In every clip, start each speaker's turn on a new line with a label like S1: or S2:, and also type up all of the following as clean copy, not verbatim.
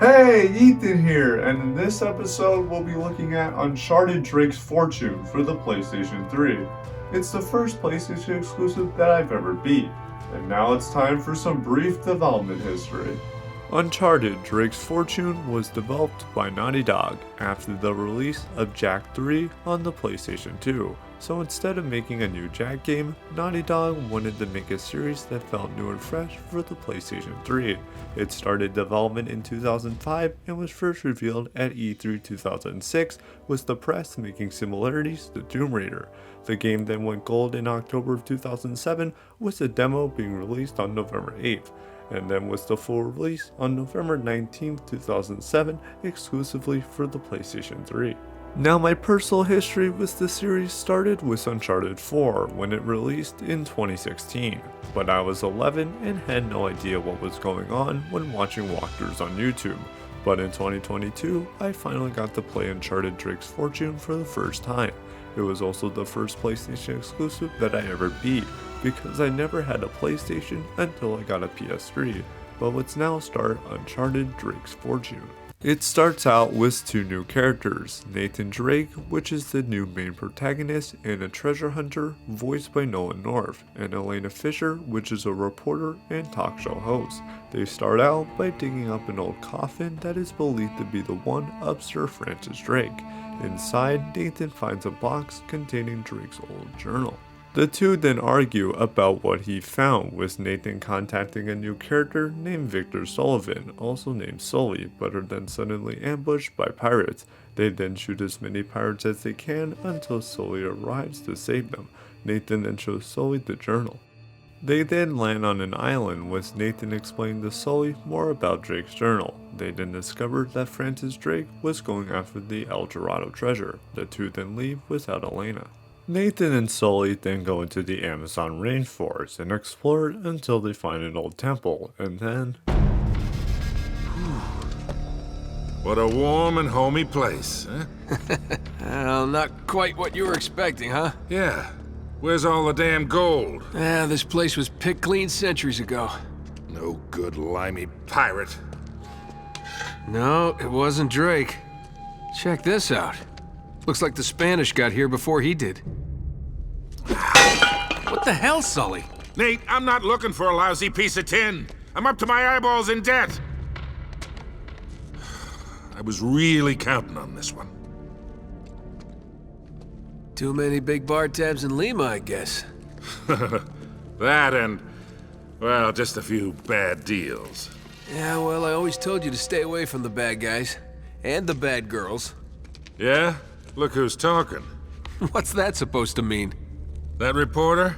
S1: Hey, Ethan here, and in this episode we'll be looking at Uncharted Drake's Fortune for the PlayStation 3. It's the first PlayStation exclusive that I've ever beat, and now it's time for some brief development history. Uncharted Drake's Fortune was developed by Naughty Dog after the release of Jak 3 on the PlayStation 2. So instead of making a new Jak game, Naughty Dog wanted to make a series that felt new and fresh for the PlayStation 3. It started development in 2005 and was first revealed at E3 2006, with the press making similarities to Tomb Raider. The game then went gold in October of 2007, with the demo being released on November 8th. And then was the full release on November 19, 2007, exclusively for the PlayStation 3. Now, my personal history with the series started with Uncharted 4 when it released in 2016, but I was 11 and had no idea what was going on when watching walkthroughs on YouTube. But in 2022, I finally got to play Uncharted Drake's Fortune for the first time. It was also the first PlayStation exclusive that I ever beat, because I never had a PlayStation until I got a PS3. But let's now start Uncharted Drake's Fortune. It starts out with two new characters, Nathan Drake, which is the new main protagonist and a treasure hunter voiced by Nolan North, and Elena Fisher, which is a reporter and talk show host. They start out by digging up an old coffin that is believed to be the one of Sir Francis Drake. Inside, Nathan finds a box containing Drake's old journal. The two then argue about what he found, with Nathan contacting a new character named Victor Sullivan, also named Sully, but are then suddenly ambushed by pirates. They then shoot as many pirates as they can until Sully arrives to save them. Nathan then shows Sully the journal. They then land on an island, with Nathan explaining to Sully more about Drake's journal. They then discover that Francis Drake was going after the DORADO treasure. The two then leave without Elena. Nathan and Sully then go into the Amazon rainforest and explore it until they find an old temple, and then...
S2: What a warm and homey place, huh?
S3: Well, not quite what you were expecting, huh?
S2: Yeah. Where's all the damn gold?
S3: This place was picked clean centuries ago.
S2: No good limey pirate.
S3: No, it wasn't Drake. Check this out. Looks like the Spanish got here before he did. What the hell, Sully?
S2: Nate, I'm not looking for a lousy piece of tin. I'm up to my eyeballs in debt. I was really counting on this one.
S3: Too many big bar tabs in Lima, I guess.
S2: That and, well, just a few bad deals.
S3: Yeah, well, I always told you to stay away from the bad guys. And the bad girls.
S2: Yeah? Look who's talking.
S3: What's that supposed to mean?
S2: That reporter?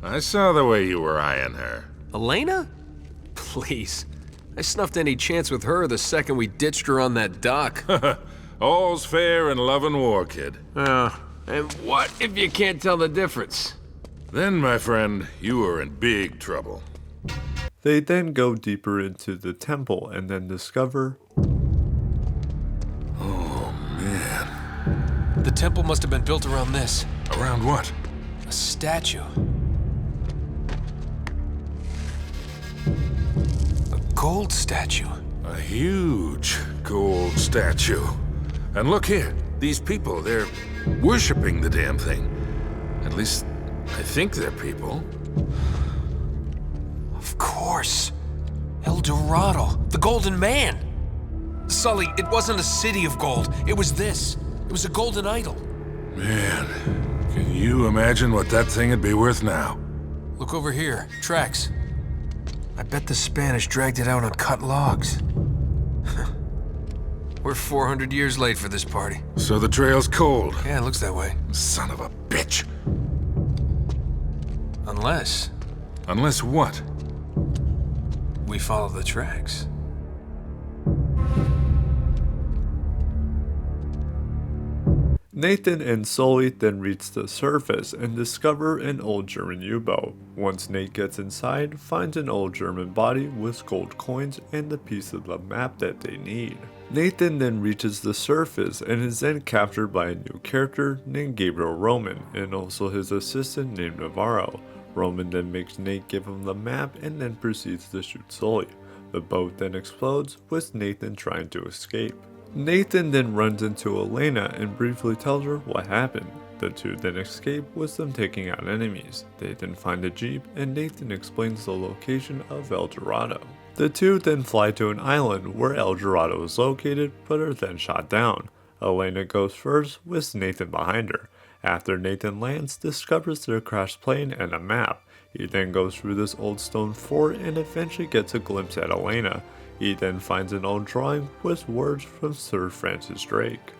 S2: I saw the way you were eyeing her.
S3: Elena? Please. I snuffed any chance with her the second we ditched her on that dock.
S2: All's fair in love and war, kid.
S3: And what if you can't tell the difference?
S2: Then, my friend, you are in big trouble.
S1: They then go deeper into the temple and then discover...
S2: Oh, man.
S3: The temple must have been built around this.
S2: Around what?
S3: A statue. A gold statue.
S2: A huge gold statue. And look here, these people, they're worshipping the damn thing. At least, I think they're people.
S3: Of course. El Dorado, the Golden Man. Sully, it wasn't a city of gold. It was this. It was a golden idol.
S2: Man, can you imagine what that thing would be worth now?
S3: Look over here. Tracks. I bet the Spanish dragged it out on cut logs. We're 400 years late for this party.
S2: So the trail's cold.
S3: Yeah, it looks that way.
S2: Son of a bitch.
S3: Unless
S2: Unless what?
S3: we follow the tracks.
S1: Nathan and Sully then reach the surface and discover an old German U-boat. Once Nate gets inside, finds an old German body with gold coins and the piece of the map that they need. Nathan then reaches the surface and is then captured by a new character named Gabriel Roman and also his assistant named Navarro. Roman then makes Nate give him the map and then proceeds to shoot Sully. The boat then explodes, with Nathan trying to escape. Nathan then runs into Elena and briefly tells her what happened. The two then escape with them taking out enemies. They then find a jeep and Nathan explains the location of El Dorado. The two then fly to an island where El Dorado is located but are then shot down. Elena goes first with Nathan behind her. After Nathan lands, discovers their crashed plane and a map. He then goes through this old stone fort and eventually gets a glimpse at Elena. He then finds an old drawing with words from Sir Francis Drake.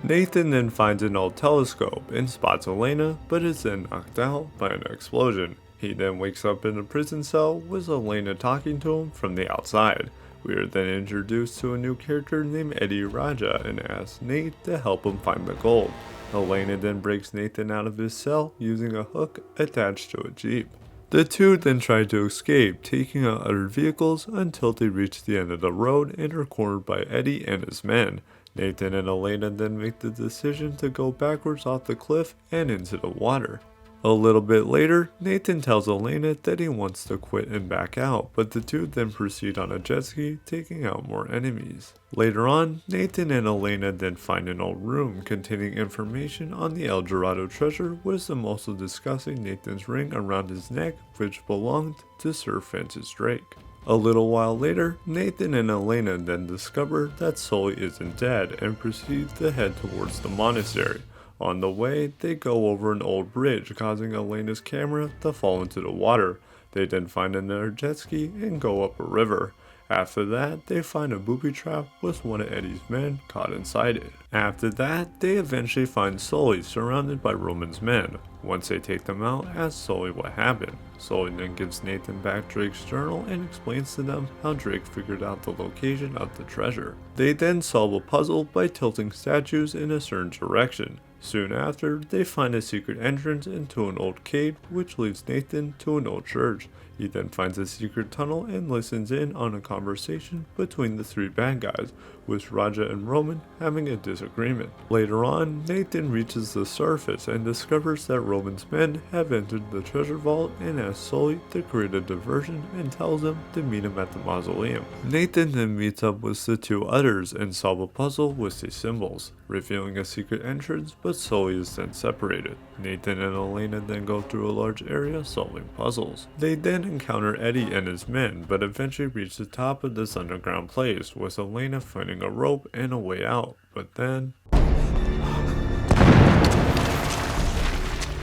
S1: Nathan then finds an old telescope and spots Elena, but is then knocked out by an explosion. He then wakes up in a prison cell with Elena talking to him from the outside. We are then introduced to a new character named Eddie Raja and asks Nate to help him find the gold. Elena then breaks Nathan out of his cell using a hook attached to a jeep. The two then try to escape, taking out other vehicles until they reach the end of the road and are cornered by Eddie and his men. Nathan and Elena then make the decision to go backwards off the cliff and into the water. A little bit later, Nathan tells Elena that he wants to quit and back out, but the two then proceed on a jet ski, taking out more enemies. Later on, Nathan and Elena then find an old room containing information on the El Dorado treasure, with them also discussing Nathan's ring around his neck, which belonged to Sir Francis Drake. A little while later, Nathan and Elena then discover that Sully isn't dead and proceed to head towards the monastery. On the way, they go over an old bridge, causing Elena's camera to fall into the water. They then find another jet ski and go up a river. After that, they find a booby trap with one of Eddie's men caught inside it. After that, they eventually find Sully surrounded by Roman's men. Once they take them out, ask Sully what happened. Sully then gives Nathan back Drake's journal and explains to them how Drake figured out the location of the treasure. They then solve a puzzle by tilting statues in a certain direction. Soon after, they find a secret entrance into an old cave, which leads Nathan to an old church. He then finds a secret tunnel and listens in on a conversation between the three bad guys, with Raja and Roman having a disagreement. Later on, Nathan reaches the surface and discovers that Roman's men have entered the treasure vault and asks Sully to create a diversion and tells him to meet him at the mausoleum. Nathan then meets up with the two others and solve a puzzle with the symbols, revealing a secret entrance, but Sully is then separated. Nathan and Elena then go through a large area solving puzzles. They then encounter Eddie and his men, but eventually reach the top of this underground place, with Elena finding a rope and a way out. But then...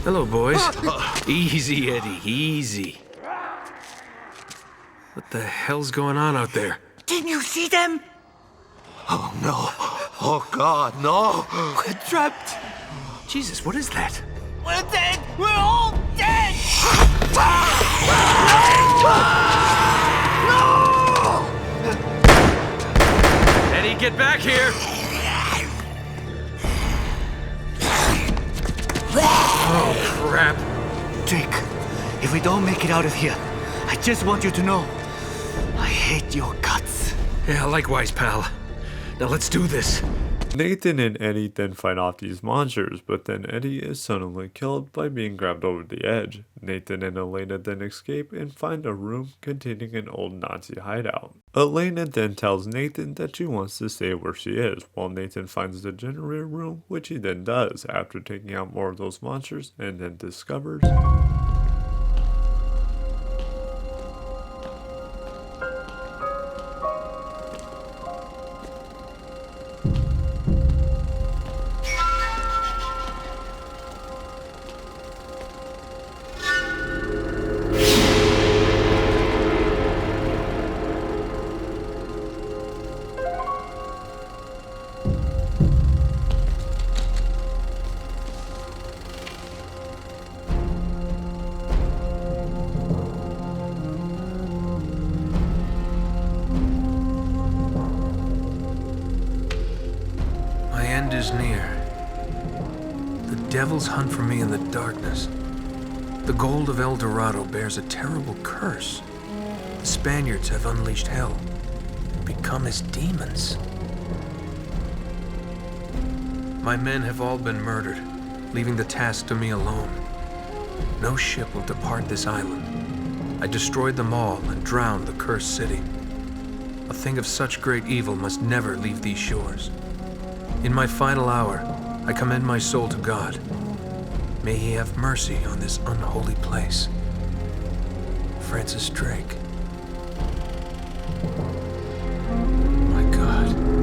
S3: Hello, boys. Easy, Eddie, easy. What the hell's going on out there?
S4: Didn't you see them?
S5: Oh no. Oh God, no.
S4: We're trapped.
S3: Jesus, what is that?
S4: We're dead. We're all dead.
S3: Eddie, get back here! Oh, crap.
S4: Drake, if we don't make it out of here, I just want you to know, I hate your guts.
S3: Yeah, likewise, pal. Now let's do this.
S1: Nathan and Eddie then fight off these monsters, but then Eddie is suddenly killed by being grabbed over the edge. Nathan and Elena then escape and find a room containing an old Nazi hideout. Elena then tells Nathan that she wants to stay where she is, while Nathan finds the generator room, which he then does after taking out more of those monsters, and then discovers...
S3: Is near. The devils hunt for me in the darkness. The gold of El Dorado bears a terrible curse. The Spaniards have unleashed hell, become as demons. My men have all been murdered, leaving the task to me alone. No ship will depart this island. I destroyed them all and drowned the cursed city. A thing of such great evil must never leave these shores. In my final hour, I commend my soul to God. May he have mercy on this unholy place. Francis Drake. My God.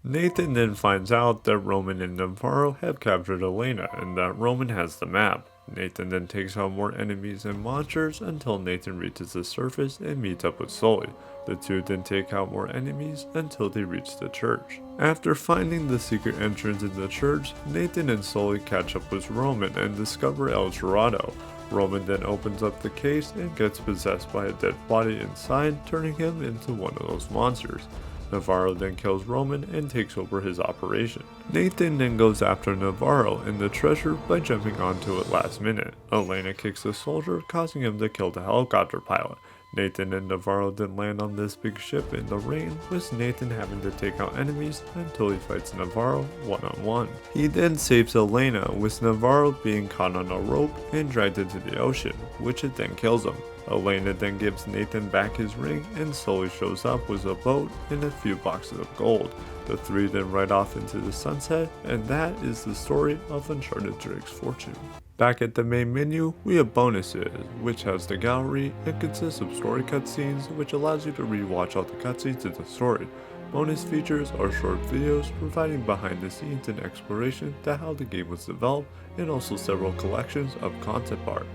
S1: Nathan then finds out that Roman and Navarro have captured Elena and that Roman has the map. Nathan then takes out more enemies and monsters until Nathan reaches the surface and meets up with Sully. The two then take out more enemies until they reach the church. After finding the secret entrance in the church, Nathan and Sully catch up with Roman and discover El Dorado. Roman then opens up the case and gets possessed by a dead body inside, turning him into one of those monsters. Navarro then kills Roman and takes over his operation. Nathan then goes after Navarro and the treasure by jumping onto it last minute. Elena kicks the soldier, causing him to kill the helicopter pilot. Nathan and Navarro then land on this big ship in the rain, with Nathan having to take out enemies until he fights Navarro one-on-one. He then saves Elena, with Navarro being caught on a rope and dragged into the ocean, which it then kills him. Elena then gives Nathan back his ring and Sully shows up with a boat and a few boxes of gold. The three then ride off into the sunset, and that is the story of Uncharted Drake's Fortune. Back at the main menu, we have bonuses, which has the gallery and consists of story cutscenes, which allows you to rewatch all the cutscenes in the story. Bonus features are short videos providing behind the scenes and exploration to how the game was developed, and also several collections of concept art.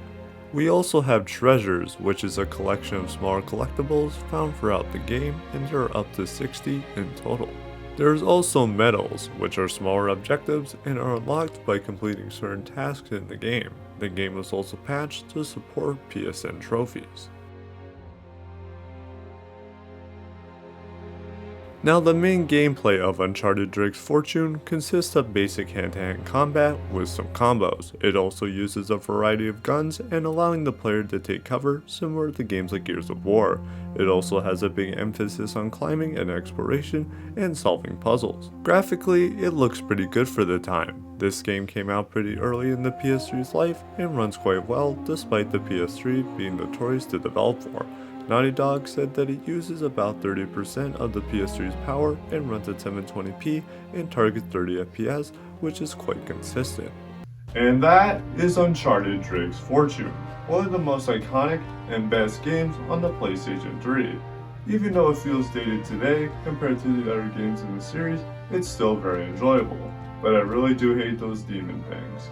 S1: We also have treasures, which is a collection of smaller collectibles found throughout the game, and there are up to 60 in total. There is also medals, which are smaller objectives and are unlocked by completing certain tasks in the game. The game was also patched to support PSN trophies. Now, the main gameplay of Uncharted Drake's Fortune consists of basic hand-to-hand combat with some combos. It also uses a variety of guns and allowing the player to take cover, similar to games like Gears of War. It also has a big emphasis on climbing and exploration and solving puzzles. Graphically, it looks pretty good for the time. This game came out pretty early in the PS3's life and runs quite well despite the PS3 being notorious to develop for. Naughty Dog said that it uses about 30% of the PS3's power and runs at 720p and targets 30 FPS, which is quite consistent. And that is Uncharted Drake's Fortune, one of the most iconic and best games on the PlayStation 3. Even though it feels dated today compared to the other games in the series, it's still very enjoyable. But I really do hate those demon things.